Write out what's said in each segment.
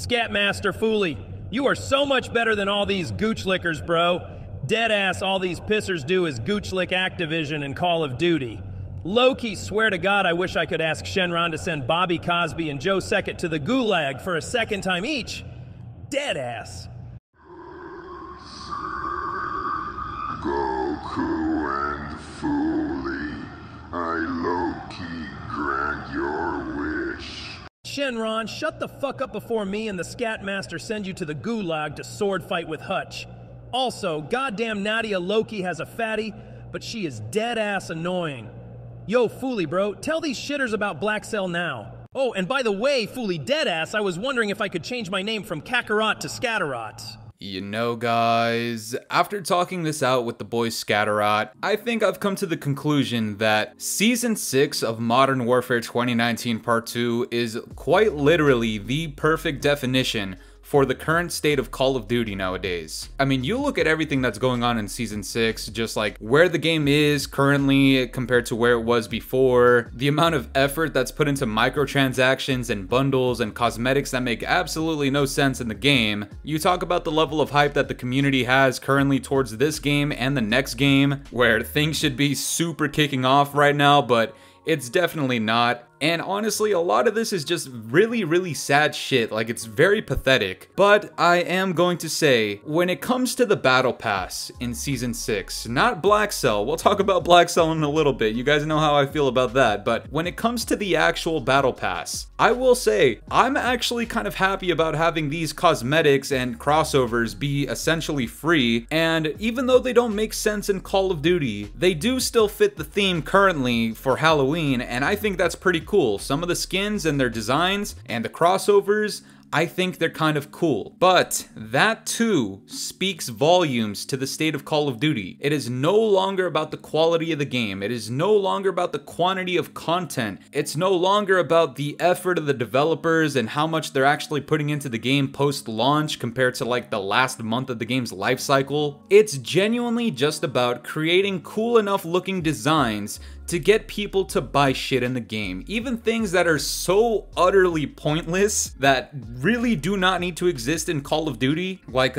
Scatmaster Fooly, you are so much better than all these gooch lickers, bro. Deadass, all these pissers do is gooch lick Activision and Call of Duty. Low-key, swear to God, I wish I could ask Shenron to send Bobby Cosby and Joe Second to the Gulag for a second time each. Deadass. Goku and Fooly, I low-key grant your wish. Shenron, shut the fuck up before me and the Scatmaster send you to the Gulag to sword fight with Hutch. Also, goddamn Nadia Loki has a fatty, but she is dead-ass annoying. Yo, Fooly, bro, tell these shitters about BLACKCELL now. Oh, and by the way, Fooly deadass, I was wondering if I could change my name from Kakarot to Scatterot. You know, guys, after talking this out with the boy Scatterot, I think I've come to the conclusion that Season 6 of Modern Warfare 2019 Part 2 is quite literally the perfect definition for the current state of Call of Duty nowadays. I mean, you look at everything that's going on in Season 6, just like where the game is currently compared to where it was before, the amount of effort that's put into microtransactions and bundles and cosmetics that make absolutely no sense in the game. You talk about the level of hype that the community has currently towards this game and the next game, where things should be super kicking off right now, but it's definitely not. And honestly, a lot of this is just really sad shit. Like, it's very pathetic. But I am going to say, when it comes to the Battle Pass in Season 6, not BLACKCELL, we'll talk about BLACKCELL in a little bit, you guys know how I feel about that, but when it comes to the actual Battle Pass, I will say, I'm actually kind of happy about having these cosmetics and crossovers be essentially free, and even though they don't make sense in Call of Duty, they do still fit the theme currently for Halloween, and I think that's pretty cool. Some of the skins and their designs and the crossovers, I think they're kind of cool. But that too speaks volumes to the state of Call of Duty. It is no longer about the quality of the game. It is no longer about the quantity of content. It's no longer about the effort of the developers and how much they're actually putting into the game post-launch compared to like the last month of the game's life cycle. It's genuinely just about creating cool enough looking designs to get people to buy shit in the game. Even things that are so utterly pointless that really do not need to exist in Call of Duty, like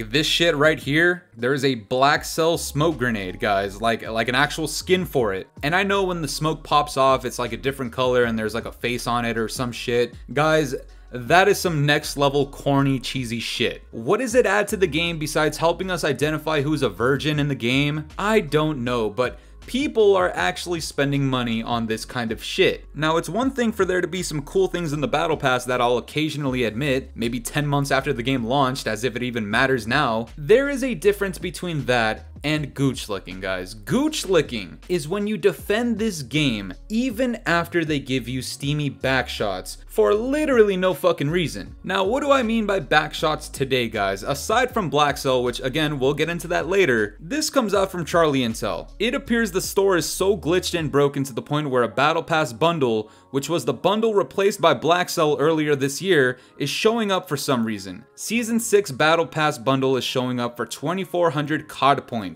this shit right here. There is a BLACKCELL smoke grenade, guys, like an actual skin for it. And I know when the smoke pops off, it's like a different color and there's like a face on it or some shit. Guys, that is some next level corny cheesy shit. What does it add to the game besides helping us identify who's a virgin in the game? I don't know, but people are actually spending money on this kind of shit. Now, it's one thing for there to be some cool things in the Battle Pass that I'll occasionally admit, maybe 10 months after the game launched, as if it even matters now. There is a difference between that and gooch licking, guys. Gooch licking is when you defend this game even after they give you steamy backshots for literally no fucking reason. Now, what do I mean by backshots today, guys? Aside from BLACKCELL, which again, we'll get into that later, this comes out from Charlie Intel. It appears the store is so glitched and broken to the point where a Battle Pass bundle, which was the bundle replaced by BLACKCELL earlier this year, is showing up for some reason. Season 6 Battle Pass bundle is showing up for 2,400 COD points.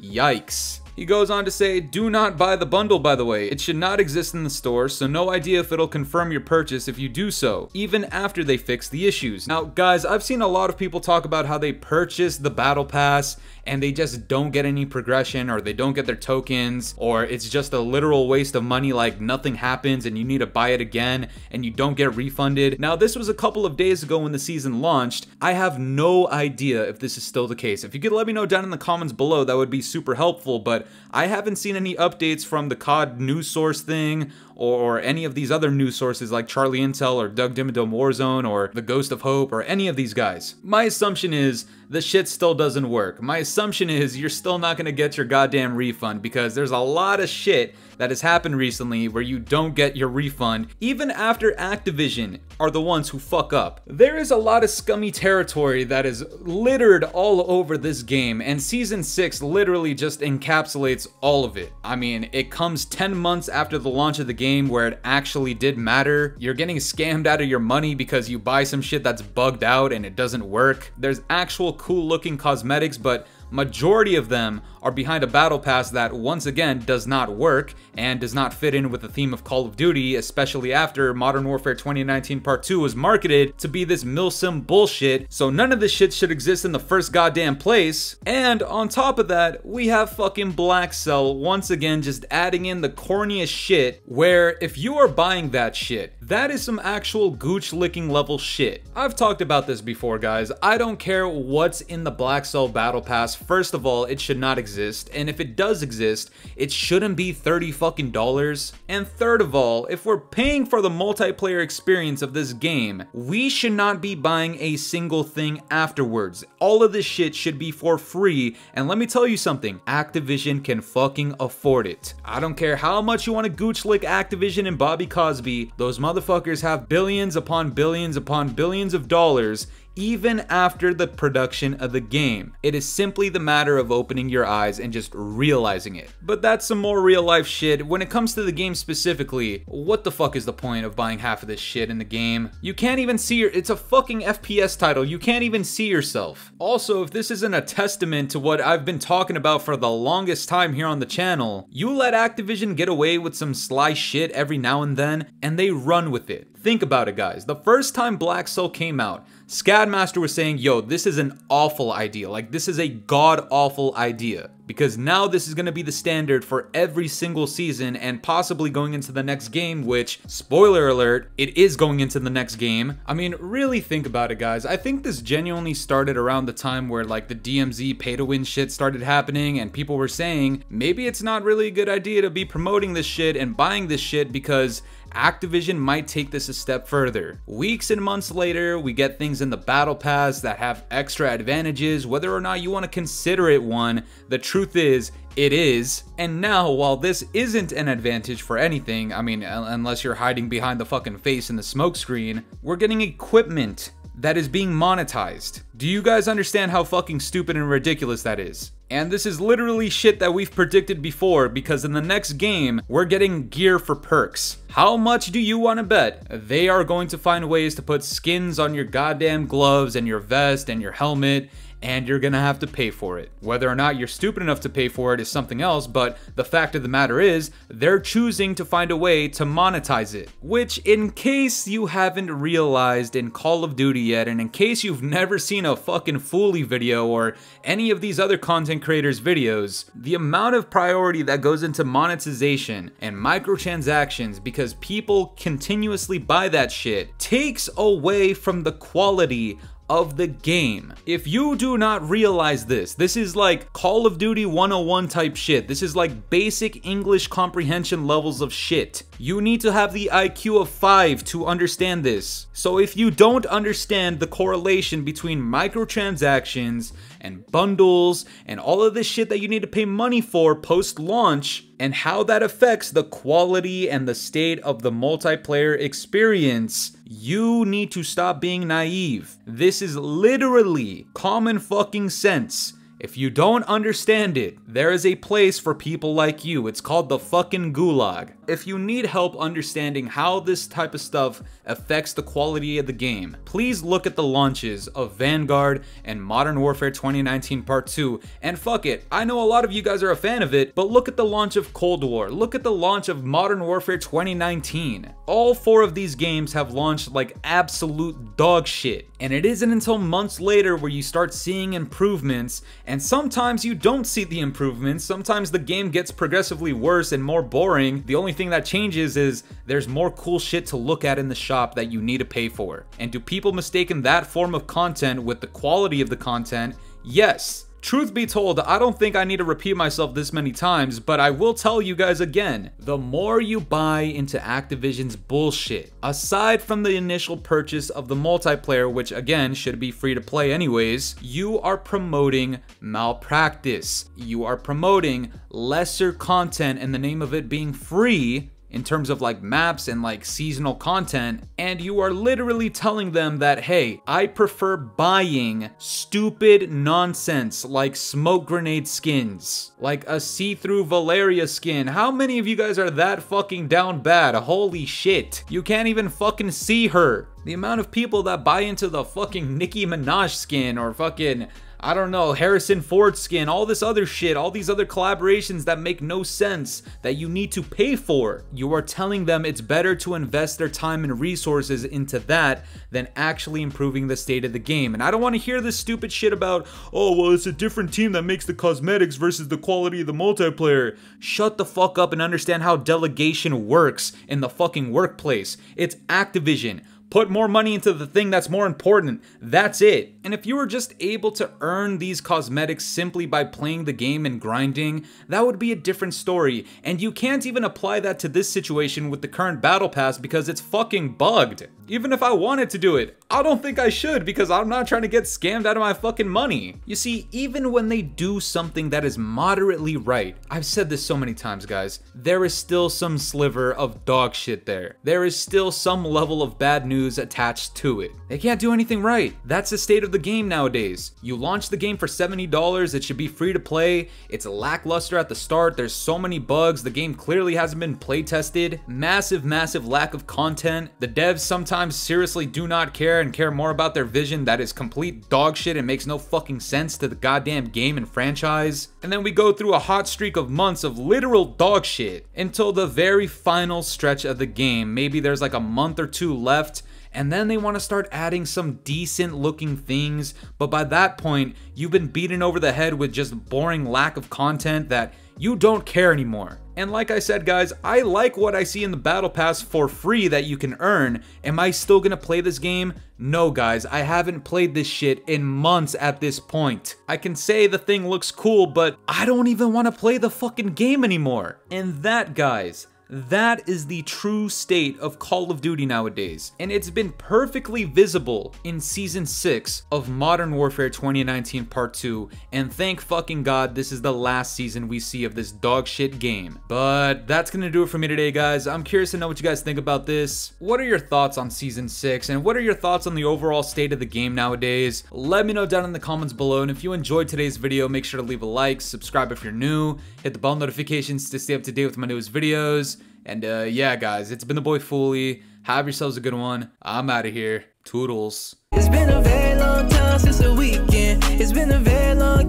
Yikes. He goes on to say, do not buy the bundle, by the way. It should not exist in the store, so no idea if it'll confirm your purchase if you do so, even after they fix the issues. Now, guys, I've seen a lot of people talk about how they purchase the Battle Pass and they just don't get any progression, or they don't get their tokens, or it's just a literal waste of money, like nothing happens and you need to buy it again and you don't get refunded. Now, this was a couple of days ago when the season launched. I have no idea if this is still the case. If you could let me know down in the comments below, that would be super helpful, but I haven't seen any updates from the COD news source thing or any of these other news sources like Charlie Intel or Doug Dimmadome Warzone or the Ghost of Hope or any of these guys. My assumption is the shit still doesn't work. My assumption is you're still not gonna get your goddamn refund, because there's a lot of shit that has happened recently where you don't get your refund even after Activision are the ones who fuck up. There is a lot of scummy territory that is littered all over this game, and Season 6 literally just encapsulates all of it. I mean, it comes 10 months after the launch of the game where it actually did matter. You're getting scammed out of your money because you buy some shit that's bugged out and it doesn't work. There's actual cool looking cosmetics, but majority of them are behind a battle pass that once again does not work and does not fit in with the theme of Call of Duty, especially after Modern Warfare 2019 Part 2 was marketed to be this milsim bullshit. So none of this shit should exist in the first goddamn place. And on top of that, we have fucking BLACKCELL once again just adding in the corniest shit, where if you are buying that shit, that is some actual gooch licking level shit. I've talked about this before, guys. I don't care what's in the BLACKCELL battle pass. First of all, it should not exist, and if it does exist, it shouldn't be $30 fucking dollars. And third of all, if we're paying for the multiplayer experience of this game, we should not be buying a single thing afterwards. All of this shit should be for free, and let me tell you something, Activision can fucking afford it. I don't care how much you want to gooch lick Activision and Bobby Cosby, those motherfuckers have billions upon billions upon billions of dollars even after the production of the game. It is simply the matter of opening your eyes and just realizing it. But that's some more real life shit. When it comes to the game specifically, what the fuck is the point of buying half of this shit in the game? You can't even see it's a fucking FPS title. You can't even see yourself. Also, if this isn't a testament to what I've been talking about for the longest time here on the channel, you let Activision get away with some sly shit every now and then, and they run with it. Think about it, guys. The first time BLACKCELL came out, Scadmaster was saying, yo, this is an awful idea. Like, this is a god-awful idea. Because now this is going to be the standard for every single season and possibly going into the next game, which, spoiler alert, it is going into the next game. I mean, really think about it, guys. I think this genuinely started around the time where, like, the DMZ pay-to-win shit started happening and people were saying, maybe it's not really a good idea to be promoting this shit and buying this shit because Activision might take this a step further. Weeks and months later, we get things in the battle pass that have extra advantages, whether or not you want to consider it one. The truth is, it is. And now, while this isn't an advantage for anything, I mean, unless you're hiding behind the fucking face in the smoke screen, we're getting equipment that is being monetized. Do you guys understand how fucking stupid and ridiculous that is? And this is literally shit that we've predicted before, because in the next game, we're getting gear for perks. How much do you want to bet they are going to find ways to put skins on your goddamn gloves and your vest and your helmet, and you're gonna have to pay for it? Whether or not you're stupid enough to pay for it is something else, but the fact of the matter is, they're choosing to find a way to monetize it. Which, in case you haven't realized in Call of Duty yet, and in case you've never seen a fucking Fooly video or any of these other content creators' videos, the amount of priority that goes into monetization and microtransactions because people continuously buy that shit takes away from the quality of the game. If you do not realize this is like Call of Duty 101 type shit. This is like basic English comprehension levels of shit. You need to have the IQ of 5 to understand this. So if you don't understand the correlation between microtransactions and bundles and all of this shit that you need to pay money for post-launch, and how that affects the quality and the state of the multiplayer experience, you need to stop being naive. This is literally common fucking sense. If you don't understand it, there is a place for people like you. It's called the fucking gulag. If you need help understanding how this type of stuff affects the quality of the game, please look at the launches of Vanguard and Modern Warfare 2019 Part 2. And fuck it, I know a lot of you guys are a fan of it, but look at the launch of Cold War. Look at the launch of Modern Warfare 2019. All 4 of these games have launched like absolute dog shit. And it isn't until months later where you start seeing improvements, and sometimes you don't see the improvements. Sometimes the game gets progressively worse and more boring. The only thing that changes is there's more cool shit to look at in the shop that you need to pay for. And do people mistake that form of content with the quality of the content? Yes. Truth be told, I don't think I need to repeat myself this many times, but I will tell you guys again, the more you buy into Activision's bullshit, aside from the initial purchase of the multiplayer, which again should be free to play anyways, you are promoting malpractice. You are promoting lesser content in the name of it being free, in terms of like maps and like seasonal content, and you are literally telling them that, hey, I prefer buying stupid nonsense like smoke grenade skins, like a see-through Valeria skin. How many of you guys are that fucking down bad? Holy shit. You can't even fucking see her. The amount of people that buy into the fucking Nicki Minaj skin or fucking, I don't know, Harrison Ford skin, all this other shit, all these other collaborations that make no sense that you need to pay for. You are telling them it's better to invest their time and resources into that than actually improving the state of the game. And I don't want to hear this stupid shit about, oh, well, it's a different team that makes the cosmetics versus the quality of the multiplayer. Shut the fuck up and understand how delegation works in the fucking workplace. It's Activision. Put more money into the thing that's more important. That's it. And if you were just able to earn these cosmetics simply by playing the game and grinding, that would be a different story. And you can't even apply that to this situation with the current battle pass because it's fucking bugged. Even if I wanted to do it, I don't think I should because I'm not trying to get scammed out of my fucking money. You see, even when they do something that is moderately right, I've said this so many times, guys, there is still some sliver of dog shit there. There is still some level of bad news attached to it. They can't do anything right. That's the state of the game nowadays. You launch the game for $70, it should be free to play. It's lackluster at the start. There's so many bugs. The game clearly hasn't been play tested. Massive lack of content. The devs sometimes seriously do not care and care more about their vision that is complete dog shit and makes no fucking sense to the goddamn game and franchise. And then we go through a hot streak of months of literal dog shit until the very final stretch of the game. Maybe there's like a month or two left, and then they want to start adding some decent looking things, but by that point, you've been beaten over the head with just boring lack of content that you don't care anymore. And like I said, guys, I like what I see in the battle pass for free that you can earn. Am I still gonna play this game? No, guys, I haven't played this shit in months at this point. I can say the thing looks cool, but I don't even want to play the fucking game anymore. And that, guys, that is the true state of Call of Duty nowadays, and it's been perfectly visible in Season 6 of Modern Warfare 2019 Part 2, and thank fucking God this is the last season we see of this dog shit game. But that's gonna do it for me today, guys. I'm curious to know what you guys think about this. What are your thoughts on Season 6, and what are your thoughts on the overall state of the game nowadays? Let me know down in the comments below, and if you enjoyed today's video, make sure to leave a like, subscribe if you're new, hit the bell notifications to stay up to date with my newest videos. And yeah, guys, it's been the boy Fooly. Have yourselves a good one. I'm out of here. Toodles. It's been a very long time since the weekend. It's been a very long